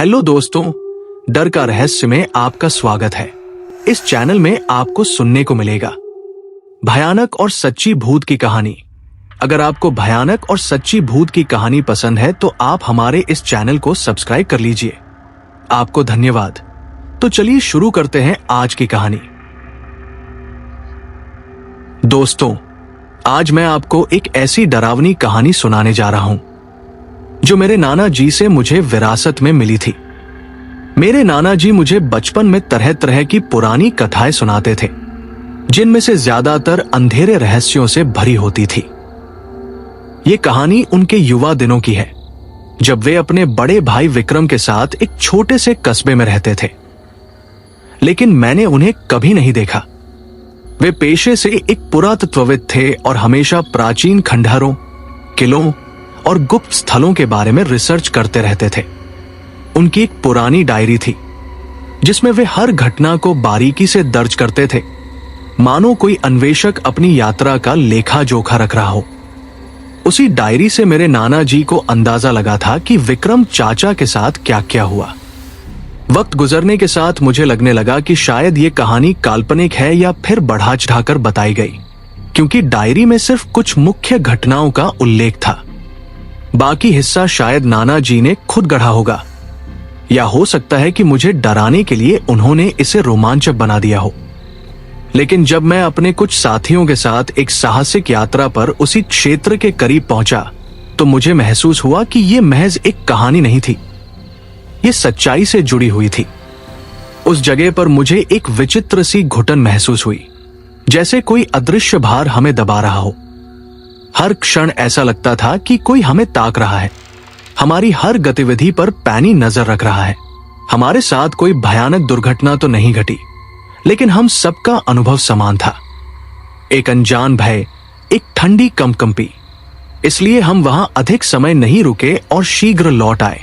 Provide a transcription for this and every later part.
Hello दोस्तों, डर का रहस्य में आपका स्वागत है। इस चैनल में आपको सुनने को मिलेगा भयानक और सच्ची भूत की कहानी। अगर आपको भयानक और सच्ची भूत की कहानी पसंद है तो आप हमारे इस चैनल को सब्सक्राइब कर लीजिए। आपको धन्यवाद। तो चलिए शुरू करते हैं आज की कहानी। दोस्तों, आज मैं आपको एक ऐसी डरावनी कहानी सुनाने जा रहा हूं जो मेरे नाना जी से मुझे विरासत में मिली थी। मेरे नाना जी मुझे बचपन में तरह तरह की पुरानी कथाएं सुनाते थे, जिनमें से ज्यादातर अंधेरे रहस्यों से भरी होती थी। ये कहानी उनके युवा दिनों की है, जब वे अपने बड़े भाई विक्रम के साथ एक छोटे से कस्बे में रहते थे। लेकिन मैंने उन्हें कभी नहीं देखा। वे पेशे से एक पुरातत्वविद थे और हमेशा प्राचीन खंडहरों, किलों और गुप्त स्थलों के बारे में रिसर्च करते रहते थे। उनकी एक पुरानी डायरी थी, जिसमें वे हर घटना को बारीकी से दर्ज करते थे, मानो कोई अन्वेषक अपनी यात्रा का लेखा जोखा रख रहा हो। उसी डायरी से मेरे नाना जी को अंदाजा लगा था कि विक्रम चाचा के साथ क्या क्या हुआ। वक्त गुजरने के साथ मुझे लगने लगा कि शायद ये कहानी काल्पनिक है या फिर बढ़ा चढ़ाकर बताई गई, क्योंकि डायरी में सिर्फ कुछ मुख्य घटनाओं का उल्लेख था। बाकी हिस्सा शायद नाना जी ने खुद गढ़ा होगा, या हो सकता है कि मुझे डराने के लिए उन्होंने इसे रोमांचक बना दिया हो। लेकिन जब मैं अपने कुछ साथियों के साथ एक साहसिक यात्रा पर उसी क्षेत्र के करीब पहुंचा, तो मुझे महसूस हुआ कि यह महज एक कहानी नहीं थी, ये सच्चाई से जुड़ी हुई थी। उस जगह पर मुझे एक विचित्र सी घुटन महसूस हुई, जैसे कोई अदृश्य भार हमें दबा रहा हो। हर क्षण ऐसा लगता था कि कोई हमें ताक रहा है, हमारी हर गतिविधि पर पैनी नजर रख रहा है। हमारे साथ कोई भयानक दुर्घटना तो नहीं घटी, लेकिन हम सबका अनुभव समान था। एक अनजान भय, एक ठंडी कंपकंपी। इसलिए हम वहां अधिक समय नहीं रुके और शीघ्र लौट आए।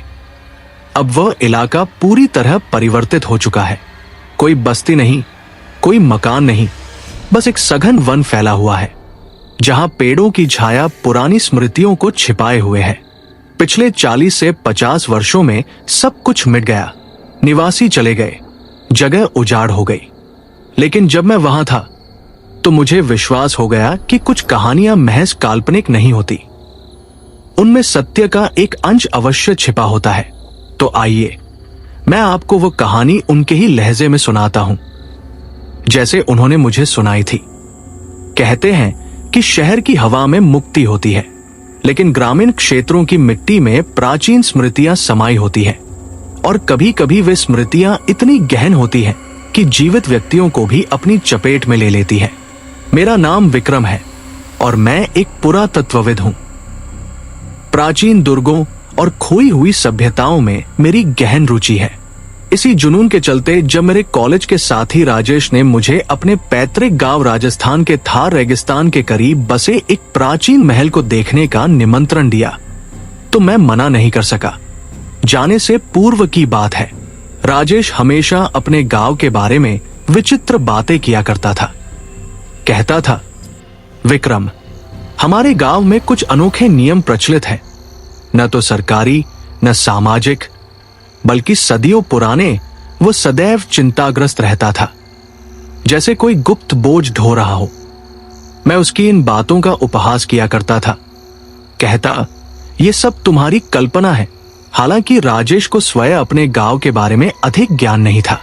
अब वह इलाका पूरी तरह परिवर्तित हो चुका है। कोई बस्ती नहीं, कोई मकान नहीं, बस एक सघन वन फैला हुआ है, जहां पेड़ों की छाया पुरानी स्मृतियों को छिपाए हुए है। पिछले 40 से 50 वर्षों में सब कुछ मिट गया, निवासी चले गए, जगह उजाड़ हो गई। लेकिन जब मैं वहां था तो मुझे विश्वास हो गया कि कुछ कहानियां महज काल्पनिक नहीं होती, उनमें सत्य का एक अंश अवश्य छिपा होता है। तो आइए मैं आपको वो कहानी उनके ही लहजे में सुनाता हूं, जैसे उन्होंने मुझे सुनाई थी। कहते हैं कि शहर की हवा में मुक्ति होती है, लेकिन ग्रामीण क्षेत्रों की मिट्टी में प्राचीन स्मृतियां समाई होती हैं, और कभी कभी वे स्मृतियां इतनी गहन होती हैं कि जीवित व्यक्तियों को भी अपनी चपेट में ले लेती है। मेरा नाम विक्रम है और मैं एक पुरातत्वविद हूं। प्राचीन दुर्गों और खोई हुई सभ्यताओं में मेरी गहन रुचि है। इसी जुनून के चलते जब मेरे कॉलेज के साथी राजेश ने मुझे अपने पैतृक गांव राजस्थान के थार रेगिस्तान के करीब बसे एक प्राचीन महल को देखने का निमंत्रण दिया, तो मैं मना नहीं कर सका। जाने से पूर्व की बात है, राजेश हमेशा अपने गांव के बारे में विचित्र बातें किया करता था। कहता था, विक्रम, हमारे गांव में कुछ अनोखे नियम प्रचलित हैं, न तो सरकारी न सामाजिक, बल्कि सदियों पुराने। वो सदैव चिंताग्रस्त रहता था, जैसे कोई गुप्त बोझ ढो रहा हो। मैं उसकी इन बातों का उपहास किया करता था। कहता, ये सब तुम्हारी कल्पना है। हालांकि राजेश को स्वयं अपने गांव के बारे में अधिक ज्ञान नहीं था।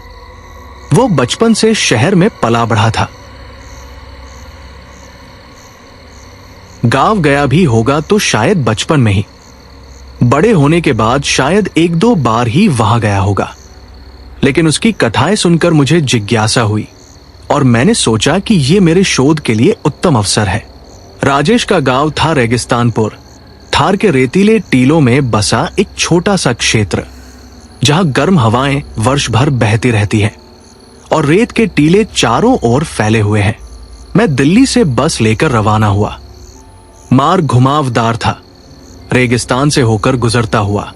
वो बचपन से शहर में पला बढ़ा था। गांव गया भी होगा तो शायद बचपन में ही, बड़े होने के बाद शायद एक दो बार ही वहां गया होगा। लेकिन उसकी कथाएं सुनकर मुझे जिज्ञासा हुई और मैंने सोचा कि यह मेरे शोध के लिए उत्तम अवसर है। राजेश का गांव था रेगिस्तानपुर, थार के रेतीले टीलों में बसा एक छोटा सा क्षेत्र, जहां गर्म हवाएं वर्ष भर बहती रहती हैं और रेत के टीले चारों ओर फैले हुए हैं। मैं दिल्ली से बस लेकर रवाना हुआ। मार्ग घुमावदार था, रेगिस्तान से होकर गुजरता हुआ,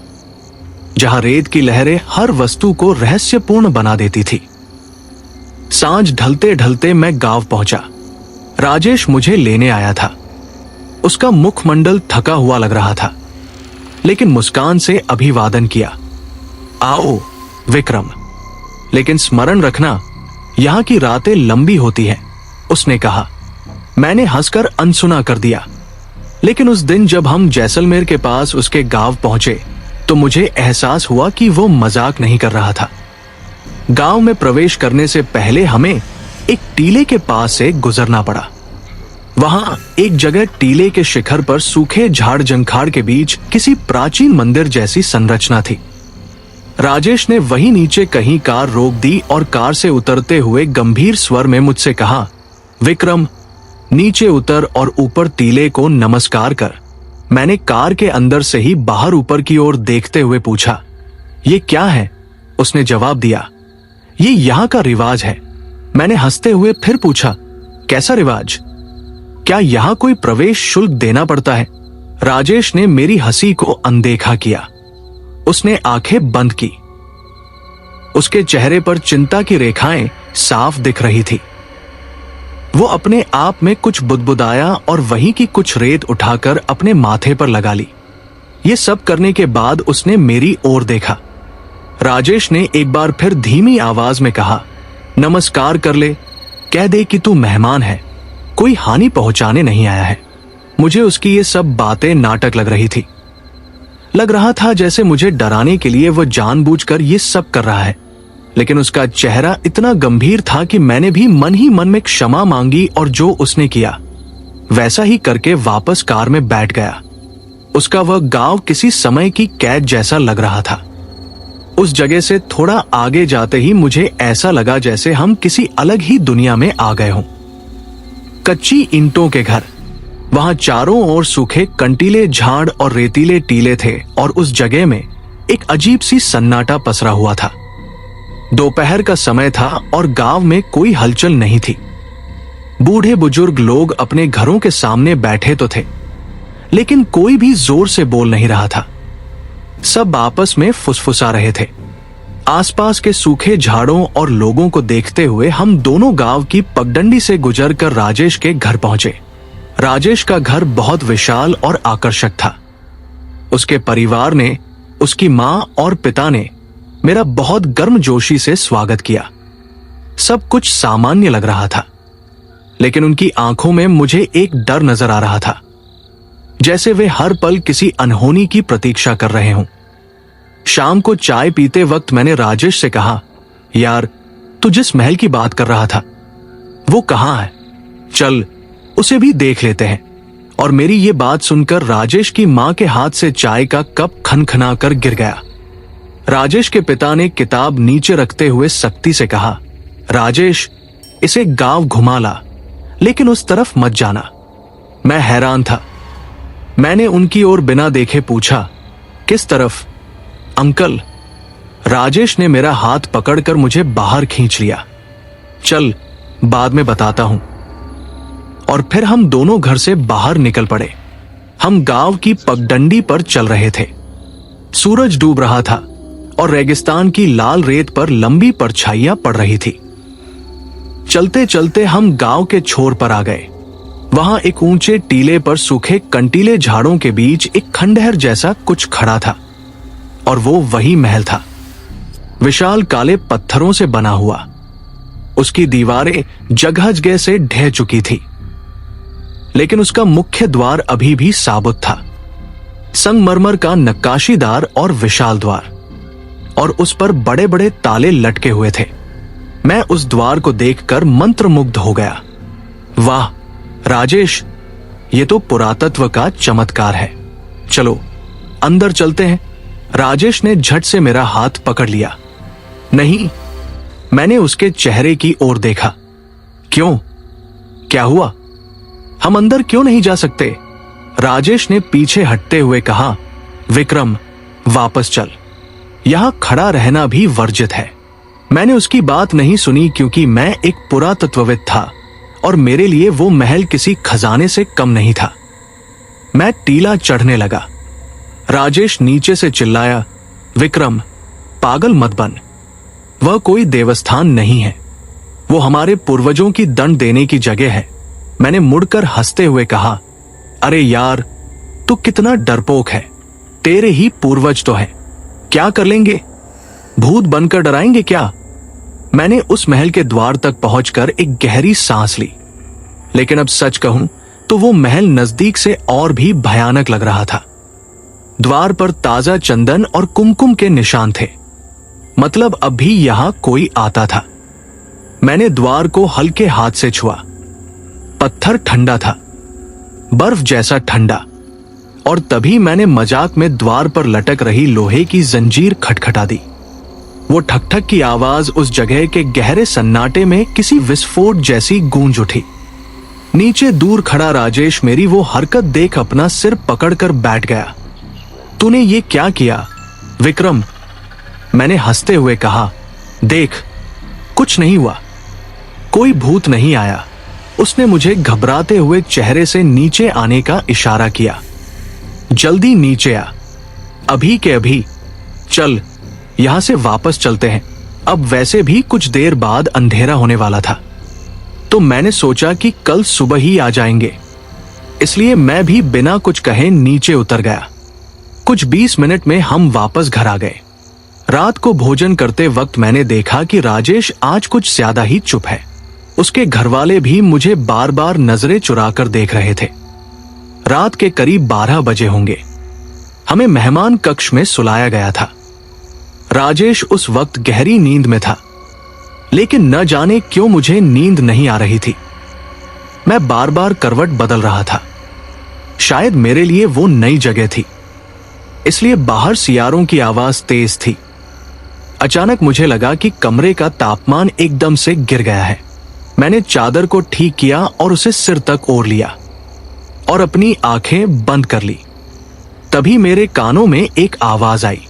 जहां रेत की लहरें हर वस्तु को रहस्यपूर्ण बना देती थी। सांझ ढलते ढलते मैं गांव पहुंचा। राजेश मुझे लेने आया था। उसका मुखमंडल थका हुआ लग रहा था, लेकिन मुस्कान से अभिवादन किया। आओ विक्रम, लेकिन स्मरण रखना यहां की रातें लंबी होती हैं, उसने कहा। मैंने हंसकर अनसुना कर दिया। लेकिन उस दिन जब हम जैसलमेर के पास उसके गांव पहुंचे तो मुझे एहसास हुआ कि वो मजाक नहीं कर रहा था। गांव में प्रवेश करने से पहले हमें एक टीले के पास से गुजरना पड़ा। वहां एक जगह टीले के शिखर पर सूखे झाड़ जंखाड़ के बीच किसी प्राचीन मंदिर जैसी संरचना थी। राजेश ने वहीं नीचे कहीं कार रोक दी और कार से उतरते हुए गंभीर स्वर में मुझसे कहा, विक्रम, नीचे उतर और ऊपर टीले को नमस्कार कर। मैंने कार के अंदर से ही बाहर ऊपर की ओर देखते हुए पूछा, ये क्या है? उसने जवाब दिया, ये यहां का रिवाज है। मैंने हंसते हुए फिर पूछा, कैसा रिवाज? क्या यहां कोई प्रवेश शुल्क देना पड़ता है? राजेश ने मेरी हंसी को अनदेखा किया। उसने आंखें बंद की। उसके चेहरे पर चिंता की रेखाएं साफ दिख रही थी। वो अपने आप में कुछ बुदबुदाया और वहीं की कुछ रेत उठाकर अपने माथे पर लगा ली। ये सब करने के बाद उसने मेरी ओर देखा। राजेश ने एक बार फिर धीमी आवाज में कहा, नमस्कार कर ले, कह दे कि तू मेहमान है, कोई हानि पहुंचाने नहीं आया है। मुझे उसकी ये सब बातें नाटक लग रही थी। लग रहा था जैसे मुझे डराने के लिए वो जानबूझकर ये सब कर रहा है। लेकिन उसका चेहरा इतना गंभीर था कि मैंने भी मन ही मन में क्षमा मांगी और जो उसने किया वैसा ही करके वापस कार में बैठ गया। उसका वह गांव किसी समय की कैद जैसा लग रहा था। उस जगह से थोड़ा आगे जाते ही मुझे ऐसा लगा जैसे हम किसी अलग ही दुनिया में आ गए हों। कच्ची ईंटों के घर, वहां चारों ओर सूखे कंटीले झाड़ और रेतीले टीले थे और उस जगह में एक अजीब सी सन्नाटा पसरा हुआ था। दोपहर का समय था और गांव में कोई हलचल नहीं थी। बूढ़े बुजुर्ग लोग अपने घरों के सामने बैठे तो थे, लेकिन कोई भी जोर से बोल नहीं रहा था। सब आपस में फुसफुसा रहे थे। आसपास के सूखे झाड़ों और लोगों को देखते हुए हम दोनों गांव की पगडंडी से गुजरकर राजेश के घर पहुंचे। राजेश का घर बहुत विशाल और आकर्षक था। उसके परिवार ने, उसकी मां और पिता ने मेरा बहुत गर्मजोशी से स्वागत किया। सब कुछ सामान्य लग रहा था, लेकिन उनकी आंखों में मुझे एक डर नजर आ रहा था, जैसे वे हर पल किसी अनहोनी की प्रतीक्षा कर रहे हों। शाम को चाय पीते वक्त मैंने राजेश से कहा, यार, तू जिस महल की बात कर रहा था वो कहां है? चल उसे भी देख लेते हैं। और मेरी ये बात सुनकर राजेश की मां के हाथ से चाय का कप खनखना कर गिर गया। राजेश के पिता ने किताब नीचे रखते हुए सख्ती से कहा, राजेश, इसे गांव घुमा ला, लेकिन उस तरफ मत जाना। मैं हैरान था। मैंने उनकी ओर बिना देखे पूछा, किस तरफ? अंकल। राजेश ने मेरा हाथ पकड़कर मुझे बाहर खींच लिया। चल, बाद में बताता हूं। और फिर हम दोनों घर से बाहर निकल पड़े। हम गांव की पगडंडी पर चल रहे थे। सूरज डूब रहा था और रेगिस्तान की लाल रेत पर लंबी परछाइयां पड़ रही थी। चलते चलते हम गांव के छोर पर आ गए। वहां एक ऊंचे टीले पर सूखे कंटीले झाड़ों के बीच एक खंडहर जैसा कुछ खड़ा था, और वो वही महल था, विशाल काले पत्थरों से बना हुआ। उसकी दीवारें जगह जगह से ढह चुकी थी, लेकिन उसका मुख्य द्वार अभी भी साबुत था। संगमरमर का नक्काशीदार और विशाल द्वार, और उस पर बड़े बड़े ताले लटके हुए थे। मैं उस द्वार को देखकर मंत्रमुग्ध हो गया। वाह राजेश, ये तो पुरातत्व का चमत्कार है। चलो अंदर चलते हैं। राजेश ने झट से मेरा हाथ पकड़ लिया। नहीं, मैंने उसके चेहरे की ओर देखा। क्यों? क्या हुआ? हम अंदर क्यों नहीं जा सकते? राजेश ने पीछे हटते हुए कहा, विक्रम, वापस चल, यहां खड़ा रहना भी वर्जित है। मैंने उसकी बात नहीं सुनी, क्योंकि मैं एक पुरातत्वविद था और मेरे लिए वो महल किसी खजाने से कम नहीं था। मैं टीला चढ़ने लगा। राजेश नीचे से चिल्लाया, विक्रम, पागल मत बन, वह कोई देवस्थान नहीं है, वो हमारे पूर्वजों की दंड देने की जगह है। मैंने मुड़कर हंसते हुए कहा, अरे यार, तू कितना डरपोक है, तेरे ही पूर्वज तो है, क्या कर लेंगे? भूत बनकर डराएंगे क्या? मैंने उस महल के द्वार तक पहुंचकर एक गहरी सांस ली, लेकिन अब सच कहूं तो वो महल नजदीक से और भी भयानक लग रहा था। द्वार पर ताजा चंदन और कुमकुम के निशान थे, मतलब अब भी यहां कोई आता था। मैंने द्वार को हल्के हाथ से छुआ। पत्थर ठंडा था, बर्फ जैसा ठंडा, और तभी मैंने मजाक में द्वार पर लटक रही लोहे की जंजीर खटखटा दी। वो ठक-ठक की आवाज उस जगह के गहरे सन्नाटे में किसी विस्फोट जैसी गूंज उठी। नीचे दूर खड़ा राजेश मेरी वो हरकत देख अपना सिर पकड़कर बैठ गया। तूने ये क्या किया विक्रम? मैंने हंसते हुए कहा। देख, कुछ नहीं हुआ, कोई भूत नहीं आया। उसने मुझे घबराते हुए चेहरे से नीचे आने का इशारा किया। जल्दी नीचे आ, अभी के अभी। चल, यहां से वापस चलते हैं। अब वैसे भी कुछ देर बाद अंधेरा होने वाला था, तो मैंने सोचा कि कल सुबह ही आ जाएंगे, इसलिए मैं भी बिना कुछ कहे नीचे उतर गया। कुछ 20 मिनट में हम वापस घर आ गए। रात को भोजन करते वक्त मैंने देखा कि राजेश आज कुछ ज्यादा ही चुप है। उसके घरवाले भी मुझे बार बार नजरें चुराकर देख रहे थे। रात के करीब 12 बजे होंगे। हमें मेहमान कक्ष में सुलाया गया था। राजेश उस वक्त गहरी नींद में था, लेकिन न जाने क्यों मुझे नींद नहीं आ रही थी। मैं बार बार करवट बदल रहा था। शायद मेरे लिए वो नई जगह थी, इसलिए बाहर सियारों की आवाज तेज थी। अचानक मुझे लगा कि कमरे का तापमान एकदम से गिर गया है। मैंने चादर को ठीक किया और उसे सिर तक ओढ़ लिया और अपनी आंखें बंद कर ली। तभी मेरे कानों में एक आवाज आई,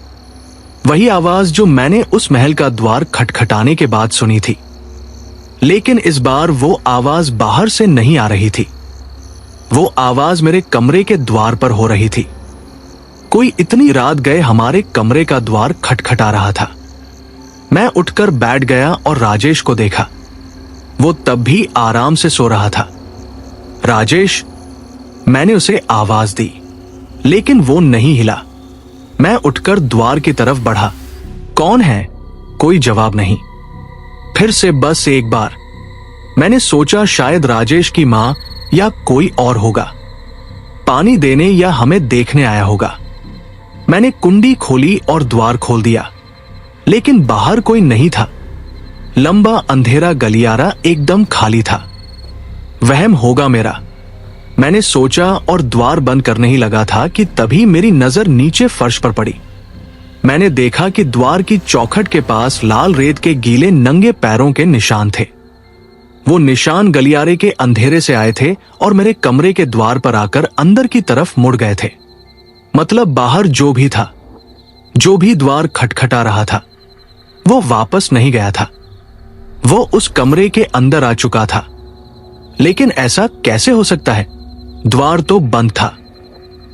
वही आवाज जो मैंने उस महल का द्वार खटखटाने के बाद सुनी थी, लेकिन इस बार वो आवाज बाहर से नहीं आ रही थी। वो आवाज मेरे कमरे के द्वार पर हो रही थी। कोई इतनी रात गए हमारे कमरे का द्वार खटखटा रहा था। मैं उठकर बैठ गया और राजेश को देखा। वो तब भी आराम से सो रहा था। राजेश, मैंने उसे आवाज दी, लेकिन वो नहीं हिला। मैं उठकर द्वार की तरफ बढ़ा। कौन है? कोई जवाब नहीं। फिर से बस एक बार। मैंने सोचा शायद राजेश की मां या कोई और होगा, पानी देने या हमें देखने आया होगा। मैंने कुंडी खोली और द्वार खोल दिया, लेकिन बाहर कोई नहीं था। लंबा अंधेरा गलियारा एकदम खाली था। वहम होगा मेरा, मैंने सोचा और द्वार बंद करने ही लगा था कि तभी मेरी नजर नीचे फर्श पर पड़ी। मैंने देखा कि द्वार की चौखट के पास लाल रेत के गीले नंगे पैरों के निशान थे। वो निशान गलियारे के अंधेरे से आए थे और मेरे कमरे के द्वार पर आकर अंदर की तरफ मुड़ गए थे। मतलब बाहर जो भी था, जो भी द्वार खटखटा रहा था, वो वापस नहीं गया था। वो उस कमरे के अंदर आ चुका था। लेकिन ऐसा कैसे हो सकता है? द्वार तो बंद था।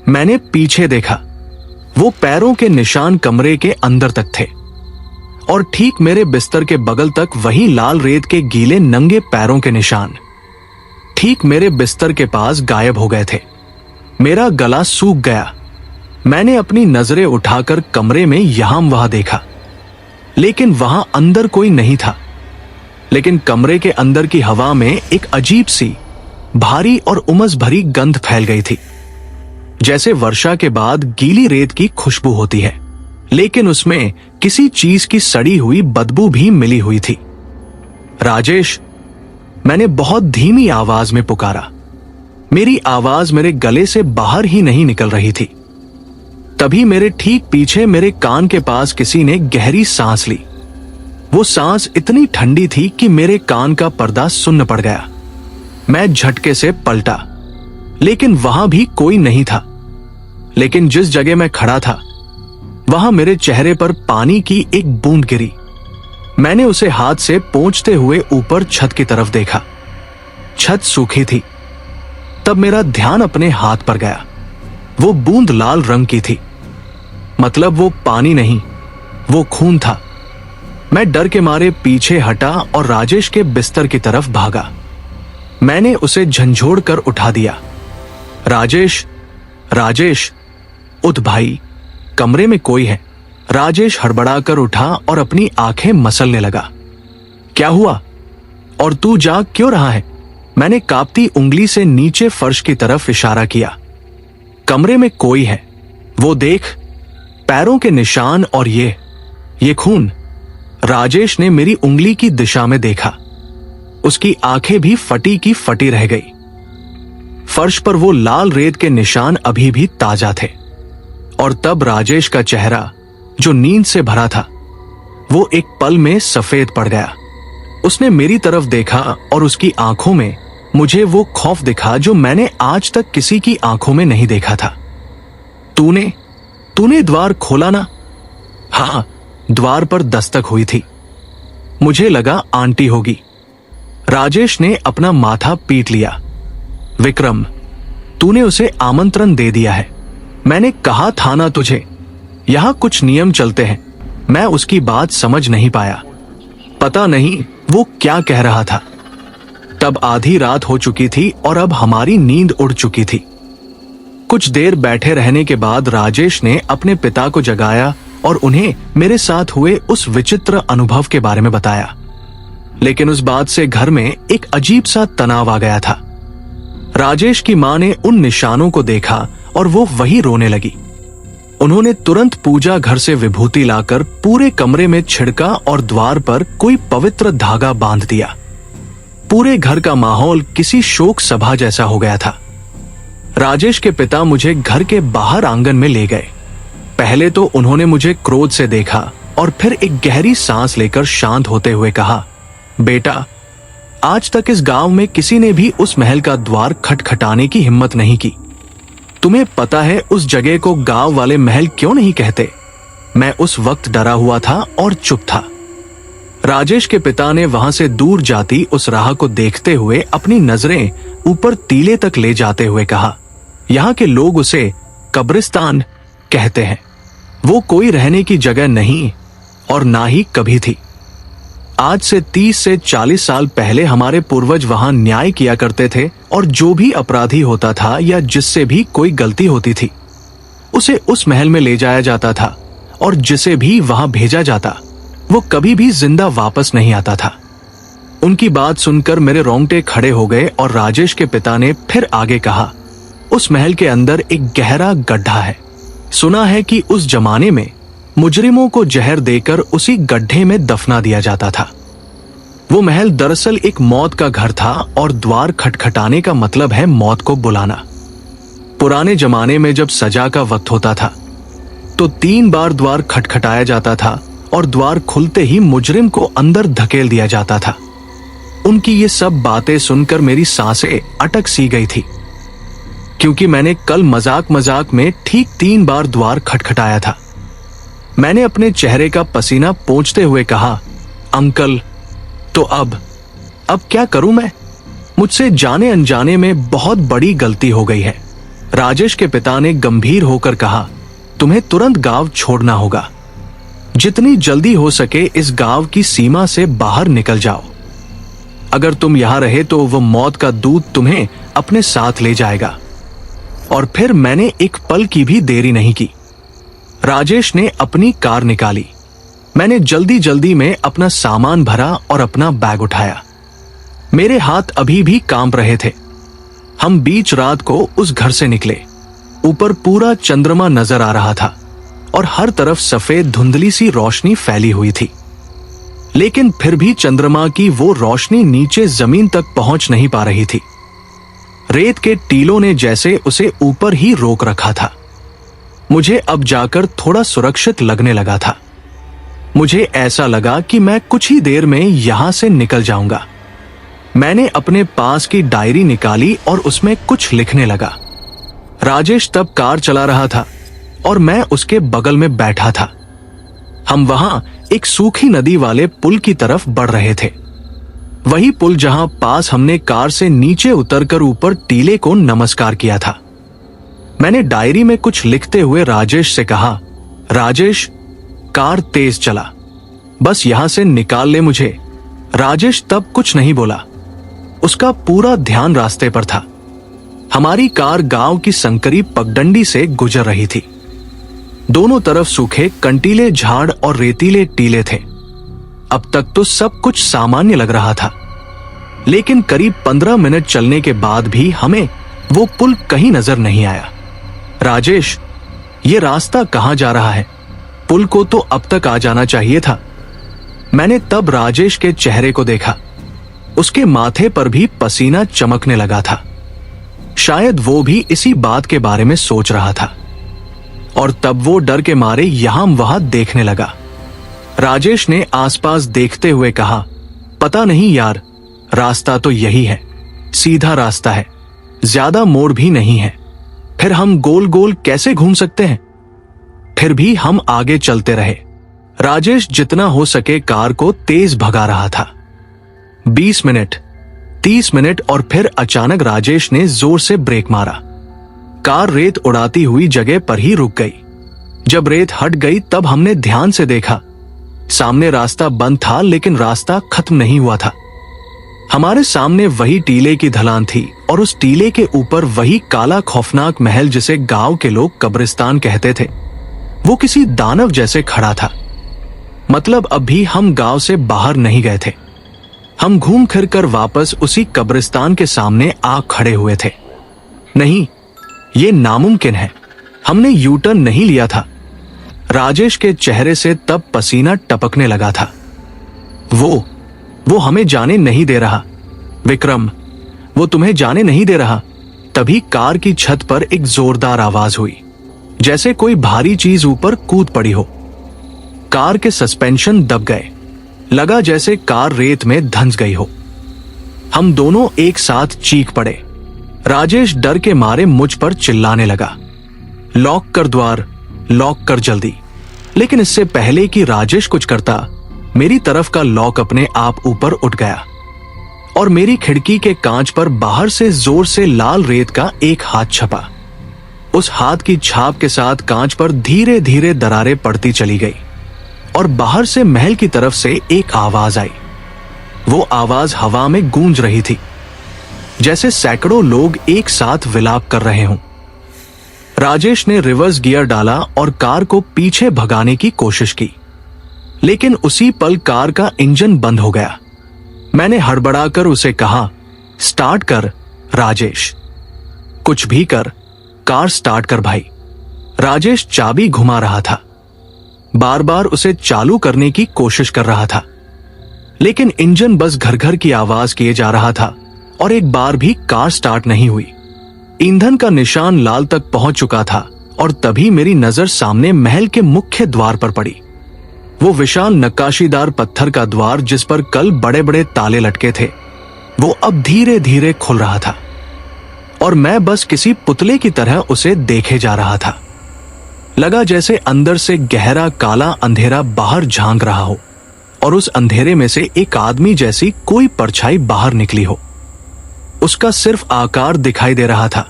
मैंने पीछे देखा, वो पैरों के निशान कमरे के अंदर तक थे और ठीक मेरे बिस्तर के बगल तक वही लाल रेत के गीले नंगे पैरों के निशान ठीक मेरे बिस्तर के पास गायब हो गए थे। मेरा गला सूख गया। मैंने अपनी नजरें उठाकर कमरे में यहां वहां देखा, लेकिन वहां अंदर कोई नहीं था। लेकिन कमरे के अंदर की हवा में एक अजीब सी भारी और उमस भरी गंध फैल गई थी, जैसे वर्षा के बाद गीली रेत की खुशबू होती है, लेकिन उसमें किसी चीज की सड़ी हुई बदबू भी मिली हुई थी। राजेश, मैंने बहुत धीमी आवाज में पुकारा। मेरी आवाज मेरे गले से बाहर ही नहीं निकल रही थी। तभी मेरे ठीक पीछे मेरे कान के पास किसी ने गहरी सांस ली। वो सांस इतनी ठंडी थी कि मेरे कान का पर्दा सुन्न पड़ गया। मैं झटके से पलटा, लेकिन वहां भी कोई नहीं था। लेकिन जिस जगह मैं खड़ा था, वहां मेरे चेहरे पर पानी की एक बूंद गिरी। मैंने उसे हाथ से पोंछते हुए ऊपर छत की तरफ देखा। छत सूखी थी। तब मेरा ध्यान अपने हाथ पर गया। वो बूंद लाल रंग की थी। मतलब वो पानी नहीं, वो खून था। मैं डर के मारे पीछे हटा और राजेश के बिस्तर की तरफ भागा। मैंने उसे झंझोड़ कर उठा दिया। राजेश, राजेश, उठ भाई, कमरे में कोई है। राजेश हड़बड़ाकर उठा और अपनी आंखें मसलने लगा। क्या हुआ? और तू जाग क्यों रहा है? मैंने कांपती उंगली से नीचे फर्श की तरफ इशारा किया। कमरे में कोई है, वो देख, पैरों के निशान और ये खून। राजेश ने मेरी उंगली की दिशा में देखा। उसकी आंखें भी फटी की फटी रह गई। फर्श पर वो लाल रेत के निशान अभी भी ताजा थे। और तब राजेश का चेहरा, जो नींद से भरा था, वो एक पल में सफेद पड़ गया। उसने मेरी तरफ देखा और उसकी आंखों में मुझे वो खौफ दिखा जो मैंने आज तक किसी की आंखों में नहीं देखा था। तूने द्वार खोला ना? हाँ, द्वार पर दस्तक हुई थी। मुझे लगा आंटी होगी। राजेश ने अपना माथा पीट लिया। विक्रम, तूने उसे आमंत्रण दे दिया है। मैंने कहा था ना तुझे, यहां कुछ नियम चलते हैं। मैं उसकी बात समझ नहीं पाया। पता नहीं वो क्या कह रहा था। तब आधी रात हो चुकी थी और अब हमारी नींद उड़ चुकी थी। कुछ देर बैठे रहने के बाद राजेश ने अपने पिता को जगाया और उन्हें मेरे साथ हुए उस विचित्र अनुभव के बारे में बताया। लेकिन उस बात से घर में एक अजीब सा तनाव आ गया था। राजेश की मां ने उन निशानों को देखा और वो वही रोने लगी। उन्होंने तुरंत पूजा घर से विभूति लाकर पूरे कमरे में छिड़का और द्वार पर कोई पवित्र धागा बांध दिया। पूरे घर का माहौल किसी शोक सभा जैसा हो गया था। राजेश के पिता मुझे घर के बाहर आंगन में ले गए। पहले तो उन्होंने मुझे क्रोध से देखा और फिर एक गहरी सांस लेकर शांत होते हुए कहा, बेटा, आज तक इस गांव में किसी ने भी उस महल का द्वार खटखटाने की हिम्मत नहीं की। तुम्हें पता है उस जगह को गांव वाले महल क्यों नहीं कहते? मैं उस वक्त डरा हुआ था और चुप था। राजेश के पिता ने वहां से दूर जाती उस राह को देखते हुए अपनी नजरें ऊपर टीले तक ले जाते हुए कहा, यहाँ के लोग उसे कब्रिस्तान कहते हैं। वो कोई रहने की जगह नहीं और ना ही कभी थी। आज से 30 से 40 साल पहले हमारे पूर्वज वहां न्याय किया करते थे और जो भी अपराधी होता था या जिससे भी कोई गलती होती थी, उसे उस महल में ले जाया जाता था और जिसे भी वहां भेजा जाता वो कभी भी जिंदा वापस नहीं आता था। उनकी बात सुनकर मेरे रोंगटे खड़े हो गए और राजेश के पिता ने फिर आगे कहा, उस महल के अंदर एक गहरा गड्ढा है। सुना है कि उस जमाने में मुजरिमों को जहर देकर उसी गड्ढे में दफना दिया जाता था। वो महल दरअसल एक मौत का घर था और द्वार खटखटाने का मतलब है मौत को बुलाना। पुराने जमाने में जब सजा का वक्त होता था तो 3 बार द्वार खटखटाया जाता था और द्वार खुलते ही मुजरिम को अंदर धकेल दिया जाता था। उनकी ये सब बातें सुनकर मेरी सांसें अटक सी गई थी, क्योंकि मैंने कल मजाक मजाक में ठीक 3 बार द्वार खटखटाया था। मैंने अपने चेहरे का पसीना पोंछते हुए कहा, अंकल, तो अब क्या करूं मैं? मुझसे जाने अनजाने में बहुत बड़ी गलती हो गई है। राजेश के पिता ने गंभीर होकर कहा, तुम्हें तुरंत गांव छोड़ना होगा। जितनी जल्दी हो सके इस गांव की सीमा से बाहर निकल जाओ। अगर तुम यहां रहे तो वो मौत का दूत तुम्हें अपने साथ ले जाएगा। और फिर मैंने एक पल की भी देरी नहीं की। राजेश ने अपनी कार निकाली। मैंने जल्दी जल्दी में अपना सामान भरा और अपना बैग उठाया। मेरे हाथ अभी भी कांप रहे थे। हम बीच रात को उस घर से निकले। ऊपर पूरा चंद्रमा नजर आ रहा था और हर तरफ सफेद धुंधली सी रोशनी फैली हुई थी। लेकिन फिर भी चंद्रमा की वो रोशनी नीचे जमीन तक पहुंच नहीं पा रही थी। रेत के टीलों ने जैसे उसे ऊपर ही रोक रखा था। मुझे अब जाकर थोड़ा सुरक्षित लगने लगा था। मुझे ऐसा लगा कि मैं कुछ ही देर में यहां से निकल जाऊंगा। मैंने अपने पास की डायरी निकाली और उसमें कुछ लिखने लगा। राजेश तब कार चला रहा था और मैं उसके बगल में बैठा था। हम वहां एक सूखी नदी वाले पुल की तरफ बढ़ रहे थे। वही पुल जहां पास हमने कार से नीचे उतरकर ऊपर टीले को नमस्कार किया था। मैंने डायरी में कुछ लिखते हुए राजेश से कहा, राजेश, कार तेज चला, बस यहां से निकाल ले मुझे। राजेश तब कुछ नहीं बोला। उसका पूरा ध्यान रास्ते पर था। हमारी कार गांव की संकरी पगडंडी से गुजर रही थी। दोनों तरफ सूखे कंटीले झाड़ और रेतीले टीले थे। अब तक तो सब कुछ सामान्य लग रहा था, लेकिन करीब 15 मिनट चलने के बाद भी हमें वो पुल कहीं नजर नहीं आया। राजेश, ये रास्ता कहां जा रहा है? पुल को तो अब तक आ जाना चाहिए था। मैंने तब राजेश के चेहरे को देखा। उसके माथे पर भी पसीना चमकने लगा था। शायद वो भी इसी बात के बारे में सोच रहा था, और तब वो डर के मारे यहां वहां देखने लगा। राजेश ने आसपास देखते हुए कहा, पता नहीं यार, रास्ता तो यही है, सीधा रास्ता है, ज्यादा मोड़ भी नहीं है, फिर हम गोल गोल कैसे घूम सकते हैं? फिर भी हम आगे चलते रहे। राजेश जितना हो सके कार को तेज भगा रहा था। 20 मिनट, 30 मिनट और फिर अचानक राजेश ने जोर से ब्रेक मारा। कार रेत उड़ाती हुई जगह पर ही रुक गई। जब रेत हट गई तब हमने ध्यान से देखा। सामने रास्ता बंद था, लेकिन रास्ता खत्म नहीं हुआ था। हमारे सामने वही टीले की ढलान थी और उस टीले के ऊपर वही काला खौफनाक महल जिसे गांव के लोग कब्रिस्तान कहते थे। वो किसी दानव जैसे खड़ा था। मतलब अभी हम गांव से बाहर नहीं गए थे। हम घूम फिर कर वापस उसी कब्रिस्तान के सामने आ खड़े हुए थे। नहीं, ये नामुमकिन है। हमने यू टर्न नहीं लिया था। राजेश के चेहरे से तब पसीना टपकने लगा था। वो हमें जाने नहीं दे रहा। विक्रम, वो तुम्हें जाने नहीं दे रहा। तभी कार की छत पर एक जोरदार आवाज हुई, जैसे कोई भारी चीज ऊपर कूद पड़ी हो। कार के सस्पेंशन दब गए। लगा जैसे कार रेत में धंस गई हो। हम दोनों एक साथ चीख पड़े। राजेश डर के मारे मुझ पर चिल्लाने लगा, लॉक कर द्वार, लॉक कर जल्दी। लेकिन इससे पहले कि राजेश कुछ करता, मेरी तरफ का लॉक अपने आप ऊपर उठ गया और मेरी खिड़की के कांच पर बाहर से जोर से लाल रेत का एक हाथ छपा। उस हाथ की छाप के साथ कांच पर धीरे धीरे दरारें पड़ती चली गई और बाहर से महल की तरफ से एक आवाज आई। वो आवाज हवा में गूंज रही थी, जैसे सैकड़ों लोग एक साथ विलाप कर रहे हों। राजेश ने रिवर्स गियर डाला और कार को पीछे भगाने की कोशिश की, लेकिन उसी पल कार का इंजन बंद हो गया। मैंने हड़बड़ाकर उसे कहा, स्टार्ट कर राजेश, कुछ भी कर, कार स्टार्ट कर भाई। राजेश चाबी घुमा रहा था, बार बार उसे चालू करने की कोशिश कर रहा था, लेकिन इंजन बस घर घर की आवाज किए जा रहा था और एक बार भी कार स्टार्ट नहीं हुई। ईंधन का निशान लाल तक पहुंच चुका था और तभी मेरी नजर सामने महल के मुख्य द्वार पर पड़ी। वो विशाल नक्काशीदार पत्थर का द्वार जिस पर कल बड़े बड़े ताले लटके थे, वो अब धीरे धीरे खुल रहा था और मैं बस किसी पुतले की तरह उसे देखे जा रहा था। लगा जैसे अंदर से गहरा काला अंधेरा बाहर झांक रहा हो और उस अंधेरे में से एक आदमी जैसी कोई परछाई बाहर निकली हो। उसका सिर्फ आकार दिखाई दे रहा था।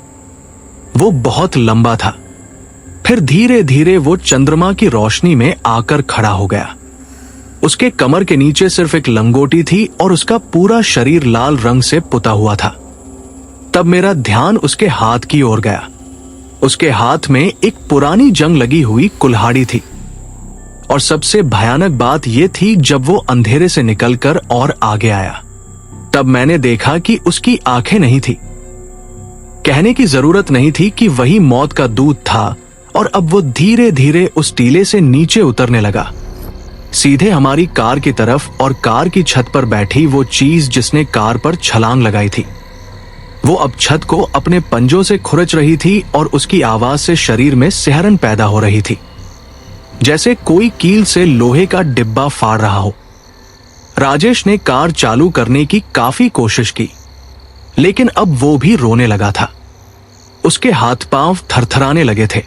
वो बहुत लंबा था। फिर धीरे धीरे वो चंद्रमा की रोशनी में आकर खड़ा हो गया। उसके कमर के नीचे सिर्फ एक लंगोटी थी और उसका पूरा शरीर लाल रंग से पुता हुआ था। तब मेरा ध्यान उसके हाथ की ओर गया। उसके हाथ में एक पुरानी जंग लगी हुई कुल्हाड़ी थी और सबसे भयानक बात यह थी, जब वो अंधेरे से निकलकर और आगे आया तब मैंने देखा कि उसकी आंखें नहीं थी। कहने की जरूरत नहीं थी कि वही मौत का दूत था और अब वो धीरे धीरे उस टीले से नीचे उतरने लगा, सीधे हमारी कार की तरफ। और कार की छत पर बैठी वो चीज जिसने कार पर छलांग लगाई थी, वो अब छत को अपने पंजों से खुरच रही थी और उसकी आवाज से शरीर में सिहरन पैदा हो रही थी, जैसे कोई कील से लोहे का डिब्बा फाड़ रहा हो। राजेश ने कार चालू करने की काफी कोशिश की, लेकिन अब वो भी रोने लगा था। उसके हाथ पांव थरथराने लगे थे।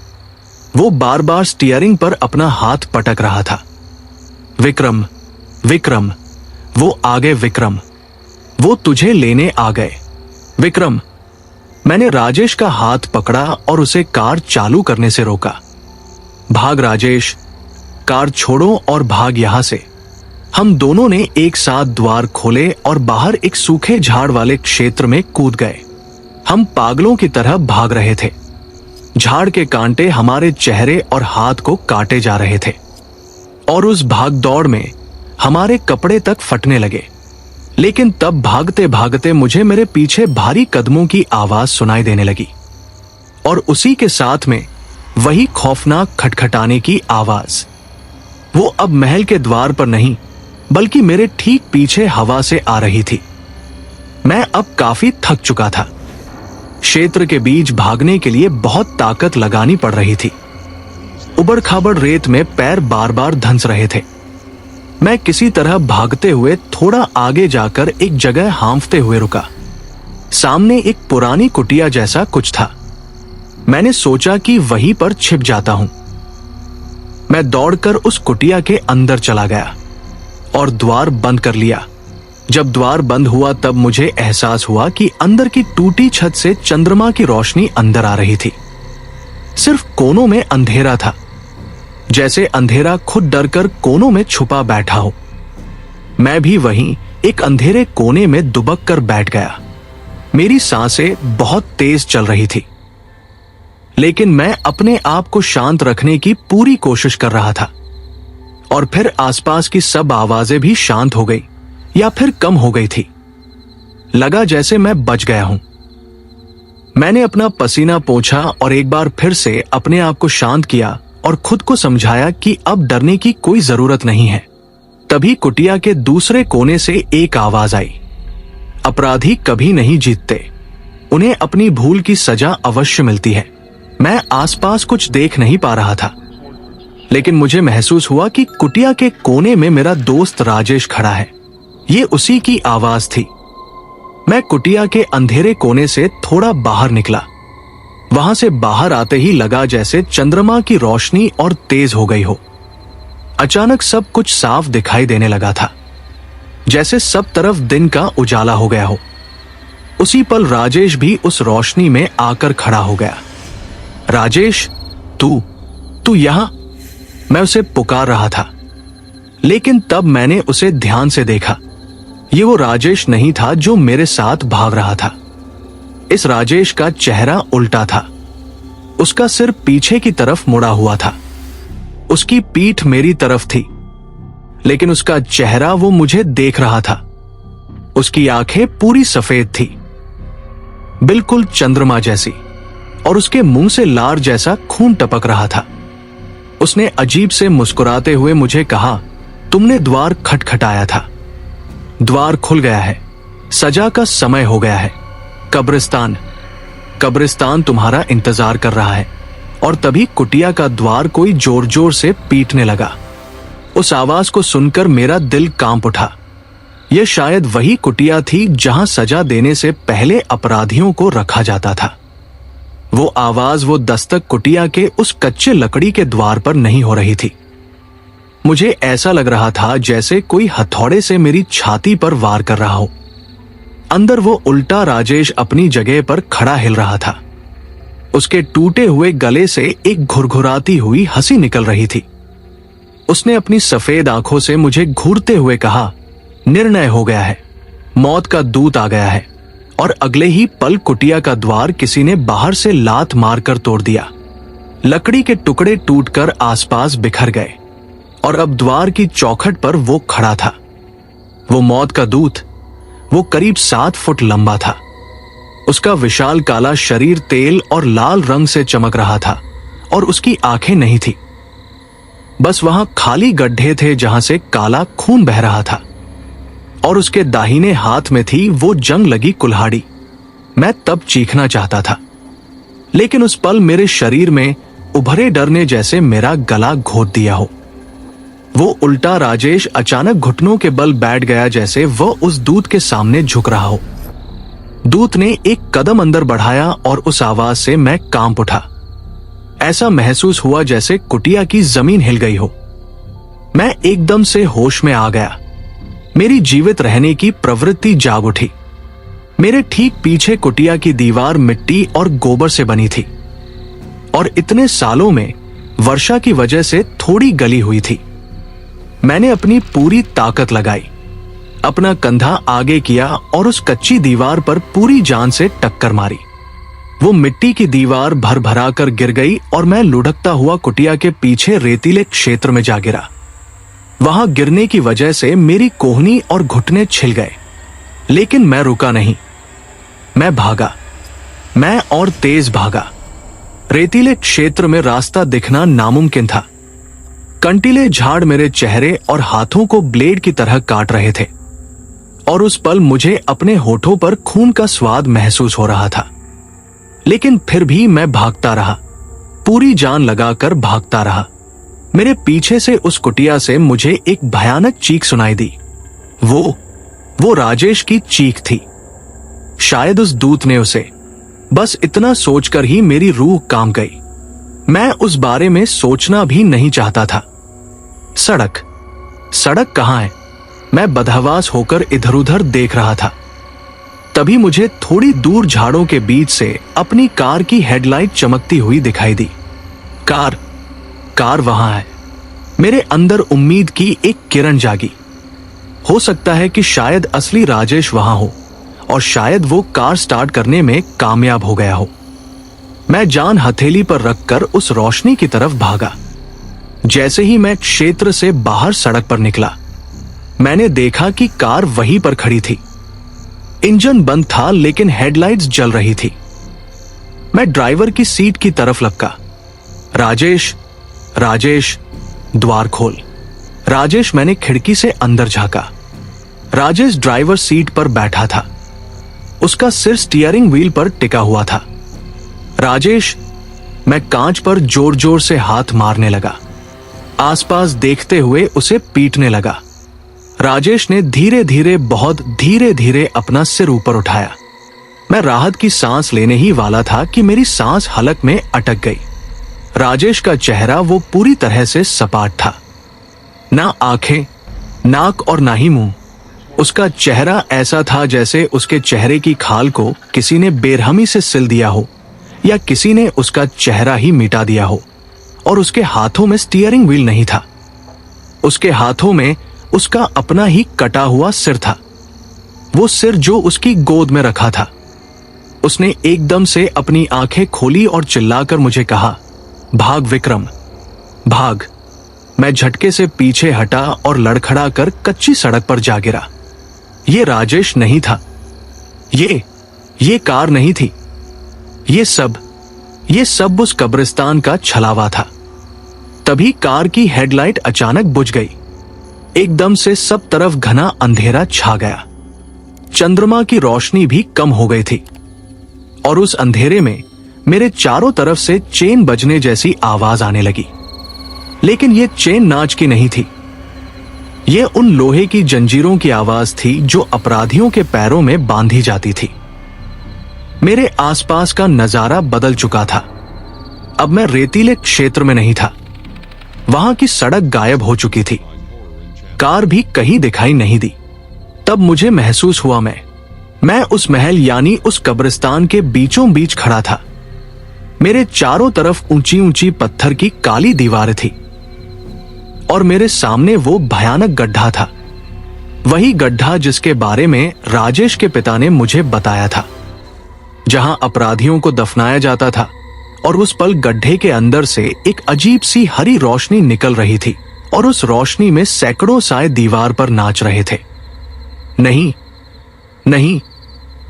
वो बार बार स्टीयरिंग पर अपना हाथ पटक रहा था। विक्रम, विक्रम, वो आ गए विक्रम, वो तुझे लेने आ गए विक्रम। मैंने राजेश का हाथ पकड़ा और उसे कार चालू करने से रोका। भाग राजेश, कार छोड़ो और भाग यहां से। हम दोनों ने एक साथ द्वार खोले और बाहर एक सूखे झाड़ वाले क्षेत्र में कूद गए। हम पागलों की तरह भाग रहे थे। झाड़ के कांटे हमारे चेहरे और हाथ को काटे जा रहे थे और उस भागदौड़ में हमारे कपड़े तक फटने लगे। लेकिन तब भागते भागते मुझे मेरे पीछे भारी कदमों की आवाज सुनाई देने लगी और उसी के साथ में वही खौफनाक खटखटाने की आवाज। वो अब महल के द्वार पर नहीं बल्कि मेरे ठीक पीछे हवा से आ रही थी। मैं अब काफी थक चुका था। क्षेत्र के बीच भागने के लिए बहुत ताकत लगानी पड़ रही थी। उबड़ खाबड़ रेत में पैर बार बार धंस रहे थे। मैं किसी तरह भागते हुए थोड़ा आगे जाकर एक जगह हांफते हुए रुका। सामने एक पुरानी कुटिया जैसा कुछ था। मैंने सोचा कि वहीं पर छिप जाता हूं। मैं दौड़कर उस कुटिया के अंदर चला गया और द्वार बंद कर लिया। जब द्वार बंद हुआ तब मुझे एहसास हुआ कि अंदर की टूटी छत से चंद्रमा की रोशनी अंदर आ रही थी। सिर्फ कोनों में अंधेरा था, जैसे अंधेरा खुद डरकर कोनों में छुपा बैठा हो। मैं भी वहीं एक अंधेरे कोने में दुबक कर बैठ गया। मेरी सांसें बहुत तेज चल रही थी, लेकिन मैं अपने आप को शांत रखने की पूरी कोशिश कर रहा था। और फिर आसपास की सब आवाजें भी शांत हो गई या फिर कम हो गई थी। लगा जैसे मैं बच गया हूं। मैंने अपना पसीना पोंछा और एक बार फिर से अपने आप को शांत किया और खुद को समझाया कि अब डरने की कोई जरूरत नहीं है। तभी कुटिया के दूसरे कोने से एक आवाज आई, अपराधी कभी नहीं जीतते, उन्हें अपनी भूल की सजा अवश्य मिलती है। मैं आसपास कुछ देख नहीं पा रहा था, लेकिन मुझे महसूस हुआ कि कुटिया के कोने में मेरा दोस्त राजेश खड़ा है। ये उसी की आवाज थी। मैं कुटिया के अंधेरे कोने से थोड़ा बाहर निकला। वहां से बाहर आते ही लगा जैसे चंद्रमा की रोशनी और तेज हो गई हो। अचानक सब कुछ साफ दिखाई देने लगा था, जैसे सब तरफ दिन का उजाला हो गया हो। उसी पल राजेश भी उस रोशनी में आकर खड़ा हो गया। राजेश, तू यहां? मैं उसे पुकार रहा था, लेकिन तब मैंने उसे ध्यान से देखा। ये वो राजेश नहीं था जो मेरे साथ भाग रहा था। इस राजेश का चेहरा उल्टा था। उसका सिर पीछे की तरफ मुड़ा हुआ था। उसकी पीठ मेरी तरफ थी, लेकिन उसका चेहरा वो मुझे देख रहा था। उसकी आंखें पूरी सफेद थी, बिल्कुल चंद्रमा जैसी, और उसके मुंह से लार जैसा खून टपक रहा था। उसने अजीब से मुस्कुराते हुए मुझे कहा, तुमने द्वार खटखटाया था, द्वार खुल गया है, सजा का समय हो गया है। कब्रिस्तान तुम्हारा इंतजार कर रहा है। और तभी कुटिया का द्वार कोई जोर जोर से पीटने लगा। उस आवाज को सुनकर मेरा दिल कांप उठा। यह शायद वही कुटिया थी जहां सजा देने से पहले अपराधियों को रखा जाता था। वो आवाज, वो दस्तक कुटिया के उस कच्चे लकड़ी के द्वार पर नहीं हो रही थी। मुझे ऐसा लग रहा था जैसे कोई हथौड़े से मेरी छाती पर वार कर रहा हो। अंदर वो उल्टा राजेश अपनी जगह पर खड़ा हिल रहा था। उसके टूटे हुए गले से एक घुरघुराती हुई हंसी निकल रही थी। उसने अपनी सफेद आंखों से मुझे घूरते हुए कहा, निर्णय हो गया है, मौत का दूत आ गया है। और अगले ही पल कुटिया का द्वार किसी ने बाहर से लात मारकर तोड़ दिया। लकड़ी के टुकड़े टूटकर आसपास बिखर गए और अब द्वार की चौखट पर वो खड़ा था। वो मौत का दूत, वो करीब 7 फुट लंबा था। उसका विशाल काला शरीर तेल और लाल रंग से चमक रहा था और उसकी आंखें नहीं थी। बस वहां खाली गड्ढे थे जहां से काला खून बह रहा था। और उसके दाहिने हाथ में थी वो जंग लगी कुल्हाड़ी। मैं तब चीखना चाहता था, लेकिन उस पल मेरे शरीर में उभरे डर ने जैसे मेरा गला घोट दिया हो। वो उल्टा राजेश अचानक घुटनों के बल बैठ गया, जैसे वो उस दूत के सामने झुक रहा हो। दूत ने एक कदम अंदर बढ़ाया और उस आवाज से मैं कांप उठा। ऐसा महसूस हुआ जैसे कुटिया की जमीन हिल गई हो। मैं एकदम से होश में आ गया। मेरी जीवित रहने की प्रवृत्ति जाग उठी। मेरे ठीक पीछे कुटिया की दीवार मिट्टी और गोबर से बनी थी और इतने सालों में वर्षा की वजह से थोड़ी गली हुई थी। मैंने अपनी पूरी ताकत लगाई, अपना कंधा आगे किया और उस कच्ची दीवार पर पूरी जान से टक्कर मारी। वो मिट्टी की दीवार भर भरा कर गिर गई और मैं लुढ़कता हुआ कुटिया के पीछे रेतीले क्षेत्र में जा गिरा। वहां गिरने की वजह से मेरी कोहनी और घुटने छिल गए, लेकिन मैं रुका नहीं। मैं भागा, मैं और तेज भागा। रेतीले क्षेत्र में रास्ता दिखना नामुमकिन था। कंटीले झाड़ मेरे चेहरे और हाथों को ब्लेड की तरह काट रहे थे और उस पल मुझे अपने होठों पर खून का स्वाद महसूस हो रहा था। लेकिन फिर भी मैं भागता रहा, पूरी जान लगाकर भागता रहा। मेरे पीछे से उस कुटिया से मुझे एक भयानक चीख सुनाई दी। वो राजेश की चीख थी। शायद उस दूत ने उसे, बस इतना सोचकर ही मेरी रूह कांप गई। मैं उस बारे में सोचना भी नहीं चाहता था। सड़क कहां है? मैं बदहवास होकर इधर उधर देख रहा था। तभी मुझे थोड़ी दूर झाड़ों के बीच से अपनी कार की हेडलाइट चमकती हुई दिखाई दी। कार वहां है। मेरे अंदर उम्मीद की एक किरण जागी। हो सकता है कि शायद असली राजेश वहां हो और शायद वो कार स्टार्ट करने में कामयाब हो गया हो। मैं जान हथेली पर रखकर उस रोशनी की तरफ भागा। जैसे ही मैं क्षेत्र से बाहर सड़क पर निकला, मैंने देखा कि कार वहीं पर खड़ी थी। इंजन बंद था लेकिन हेडलाइट्स जल रही थी। मैं ड्राइवर की सीट की तरफ लपका। राजेश, द्वार खोल। राजेश। मैंने खिड़की से अंदर झांका। राजेश ड्राइवर सीट पर बैठा था। उसका सिर स्टीयरिंग व्हील पर टिका हुआ था। राजेश। मैं कांच पर जोर जोर से हाथ मारने लगा, आसपास देखते हुए उसे पीटने लगा। राजेश ने धीरे धीरे, बहुत धीरे धीरे अपना सिर ऊपर उठाया। मैं राहत की सांस लेने ही वाला था कि मेरी सांस हलक में अटक गई। राजेश का चेहरा वो पूरी तरह से सपाट था। ना आंखें, नाक और ना ही मुंह। उसका चेहरा ऐसा था जैसे उसके चेहरे की खाल को किसी ने बेरहमी से सिल दिया हो या किसी ने उसका चेहरा ही मिटा दिया हो। और उसके हाथों में स्टीयरिंग व्हील नहीं था। उसके हाथों में उसका अपना ही कटा हुआ सिर था, वो सिर जो उसकी गोद में रखा था। उसने एकदम से अपनी आंखें खोली और चिल्लाकर मुझे कहा, भाग विक्रम, भाग। मैं झटके से पीछे हटा और लड़खड़ा कर कच्ची सड़क पर जा गिरा। ये राजेश नहीं था। ये कार नहीं थी। ये सब उस कब्रिस्तान का छलावा था। तभी कार की हेडलाइट अचानक बुझ गई। एकदम से सब तरफ घना अंधेरा छा गया। चंद्रमा की रोशनी भी कम हो गई थी और उस अंधेरे में मेरे चारों तरफ से चेन बजने जैसी आवाज आने लगी। लेकिन ये चेन नाच की नहीं थी। ये उन लोहे की जंजीरों की आवाज थी जो अपराधियों के पैरों में बांधी जाती थी। मेरे आसपास का नजारा बदल चुका था। अब मैं रेतीले क्षेत्र में नहीं था। वहां की सड़क गायब हो चुकी थी। कार भी कहीं दिखाई नहीं दी। तब मुझे महसूस हुआ मैं उस महल यानी उस कब्रिस्तान के बीचों बीच खड़ा था। मेरे चारों तरफ ऊंची ऊंची पत्थर की काली दीवारें थी और मेरे सामने वो भयानक गड्ढा था। वही गड्ढा जिसके बारे में राजेश के पिता ने मुझे बताया था, जहां अपराधियों को दफनाया जाता था। और उस पल गड्ढे के अंदर से एक अजीब सी हरी रोशनी निकल रही थी और उस रोशनी में सैकड़ों साए दीवार पर नाच रहे थे। नहीं,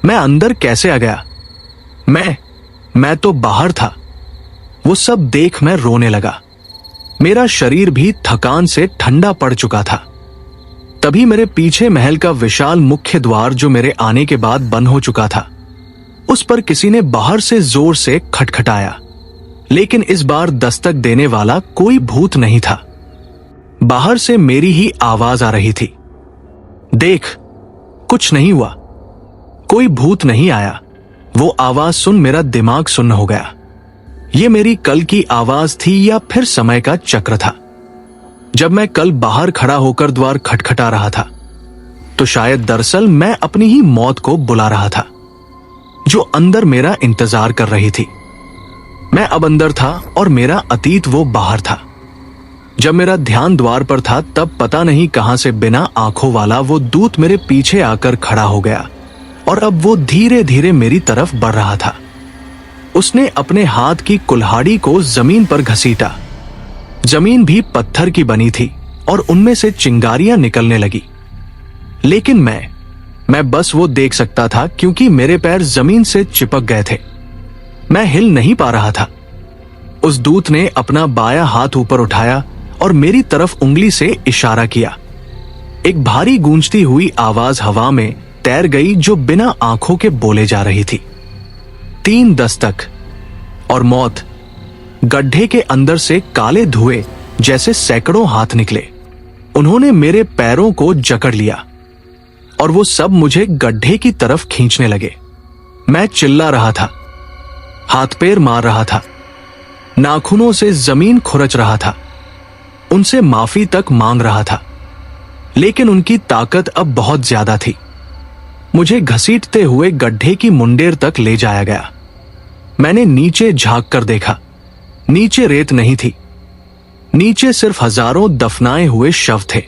मैं अंदर कैसे आ गया? मैं तो बाहर था। वो सब देख मैं रोने लगा। मेरा शरीर भी थकान से ठंडा पड़ चुका था। तभी मेरे पीछे महल का विशाल मुख्य द्वार, जो मेरे आने के बाद बंद हो चुका था, उस पर किसी ने बाहर से जोर से खटखटाया। लेकिन इस बार दस्तक देने वाला कोई भूत नहीं था। बाहर से मेरी ही आवाज आ रही थी, देख, कुछ नहीं हुआ, कोई भूत नहीं आया। वो आवाज सुन मेरा दिमाग सुन्न हो गया। ये मेरी कल की आवाज थी या फिर समय का चक्र था? जब मैं कल बाहर खड़ा होकर द्वार खटखटा रहा था, तो शायद दरअसल मैं अपनी ही मौत को बुला रहा था, जो अंदर मेरा इंतजार कर रही थी। मैं अब अंदर था और मेरा अतीत वो बाहर था। जब मेरा ध्यान द्वार पर था, तब पता नहीं कहां से बिना आंखों वाला वो दूत मेरे पीछे आकर खड़ा हो गया और अब वो धीरे धीरे मेरी तरफ बढ़ रहा था। उसने अपने हाथ की कुल्हाड़ी को जमीन पर घसीटा। जमीन भी पत्थर की बनी थी और उनमें से चिंगारियां निकलने लगी। लेकिन मैं बस वो देख सकता था क्योंकि मेरे पैर जमीन से चिपक गए थे। मैं हिल नहीं पा रहा था। उस दूत ने अपना बायां हाथ ऊपर उठाया और मेरी तरफ उंगली से इशारा किया। एक भारी गूंजती हुई आवाज हवा में तैर गई जो बिना आंखों के बोले जा रही थी। 3 दस्तक और मौत। गड्ढे के अंदर से काले धुएं जैसे सैकड़ों हाथ निकले। उन्होंने मेरे पैरों को जकड़ लिया और वो सब मुझे गड्ढे की तरफ खींचने लगे। मैं चिल्ला रहा था, हाथ पैर मार रहा था, नाखूनों से जमीन खुरच रहा था, उनसे माफी तक मांग रहा था। लेकिन उनकी ताकत अब बहुत ज्यादा थी। मुझे घसीटते हुए गड्ढे की मुंडेर तक ले जाया गया। मैंने नीचे झांक कर देखा। नीचे रेत नहीं थी। नीचे सिर्फ हजारों दफनाए हुए शव थे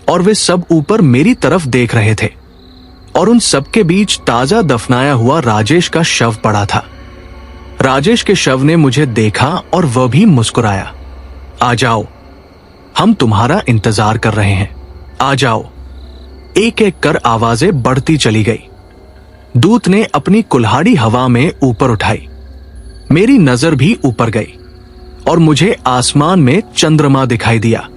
और वे सब ऊपर मेरी तरफ देख रहे थे। और उन सबके बीच ताजा दफनाया हुआ राजेश का शव पड़ा था। राजेश के शव ने मुझे देखा और वह भी मुस्कुराया। आ जाओ, हम तुम्हारा इंतजार कर रहे हैं, आ जाओ। एक एक कर आवाजें बढ़ती चली गई। दूत ने अपनी कुल्हाड़ी हवा में ऊपर उठाई। मेरी नजर भी ऊपर गई और मुझे आसमान में चंद्रमा दिखाई दिया।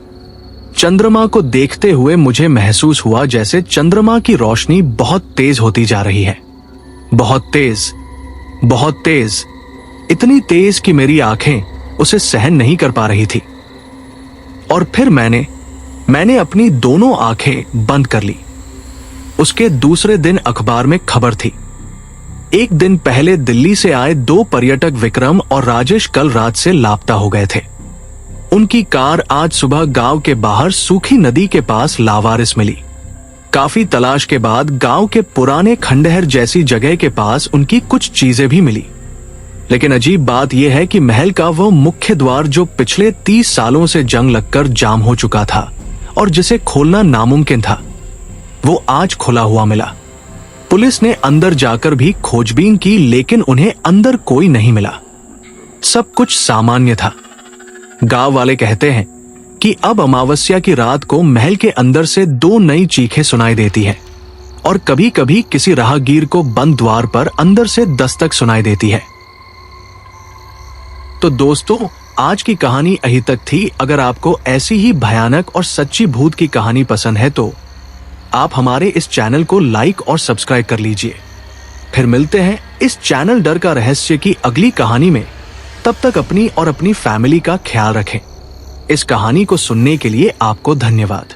चंद्रमा को देखते हुए मुझे महसूस हुआ जैसे चंद्रमा की रोशनी बहुत तेज होती जा रही है। बहुत तेज, बहुत तेज, इतनी तेज कि मेरी आंखें उसे सहन नहीं कर पा रही थी। और फिर मैंने अपनी दोनों आंखें बंद कर ली। उसके दूसरे दिन अखबार में खबर थी। एक दिन पहले दिल्ली से आए 2 पर्यटक विक्रम और राजेश कल रात से लापता हो गए थे। उनकी कार आज सुबह गांव के बाहर सूखी नदी के पास लावारिस मिली। काफी तलाश के बाद गांव के पुराने खंडहर जैसी जगह के पास उनकी कुछ चीजें भी मिली। लेकिन अजीब बात यह है कि महल का वो मुख्य द्वार जो पिछले 30 सालों से जंग लगकर जाम हो चुका था और जिसे खोलना नामुमकिन था, वो आज खुला हुआ मिला। पुलिस ने अंदर जाकर भी खोजबीन की लेकिन उन्हें अंदर कोई नहीं मिला। सब कुछ सामान्य था। गांव वाले कहते हैं कि अब अमावस्या की रात को महल के अंदर से 2 नई चीखें सुनाई देती हैं और कभी कभी किसी राहगीर को बंद द्वार पर अंदर से दस्तक सुनाई देती है। तो दोस्तों, आज की कहानी यहीं तक थी। अगर आपको ऐसी ही भयानक और सच्ची भूत की कहानी पसंद है तो आप हमारे इस चैनल को लाइक और सब्सक्राइब कर लीजिए। फिर मिलते हैं इस चैनल डर का रहस्य की अगली कहानी में। तब तक अपनी और अपनी फैमिली का ख्याल रखें। इस कहानी को सुनने के लिए आपको धन्यवाद।